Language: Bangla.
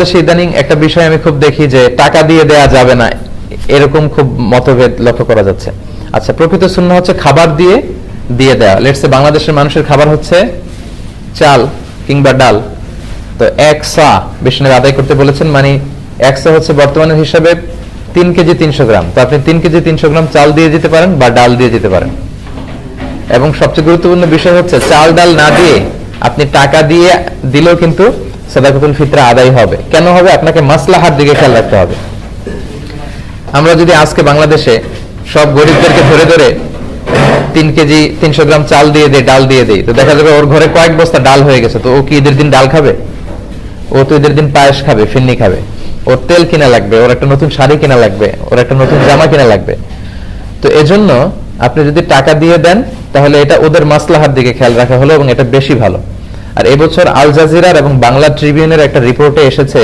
বাংলাদেশে ইদানিং একটা বিষয় আমি খুব দেখি যে টাকা দিয়ে দেয়া যাবে না, এরকম খুব মতভেদ লক্ষ্য করা যাচ্ছে। আচ্ছা, প্রকৃত সুন্নাহ হচ্ছে খাবার দিয়ে দিয়ে দেওয়া। লেটস সে বাংলাদেশের মানুষের খাবার হচ্ছে চাল কিংবা ডাল, তো এক সা বিষ্ণু আদায় করতে বলেছেন, মানে এক সা হচ্ছে বর্তমানের হিসাবে 3 কেজি 300 গ্রাম। তো আপনি 3 কেজি 300 গ্রাম চাল দিয়ে দিতে পারেন বা ডাল দিয়ে দিতে পারেন। এবং সবচেয়ে গুরুত্বপূর্ণ বিষয় হচ্ছে চাল ডাল না দিয়ে আপনি টাকা দিয়ে দিলেও কিন্তু সাদাকাতুল ফিতরা আদায় হবে। কেন হবে? আপনাকে মাসলাহার দিকে খেয়াল রাখতে হবে। আমরা যদি আজকে বাংলাদেশে সব গরিবদেরকে ধরে ধরে 3 কেজি 300 গ্রাম চাল দিয়ে দেয়, ডাল দিয়ে দেয়, তো দেখা যাবে ওর ঘরে কয়েক বস্তা ডাল হয়ে গেছে। তো ও কি ঈদের দিন ডাল খাবে? ও তো ঈদের দিন পায়েস খাবে, ফিন্নি খাবে। ওর তেল কিনা লাগবে, ওর একটা নতুন শাড়ি কিনা লাগবে, ওর একটা নতুন জামা কিনা লাগবে। তো এজন্য আপনি যদি টাকা দিয়ে দেন তাহলে এটা ওদের মাসলাহার দিকে খেয়াল রাখা হলো এবং এটা বেশি ভালো। আর এবছর আল জাজিরার এবং বাংলা ট্রিবিউনের একটা রিপোর্টে এসেছে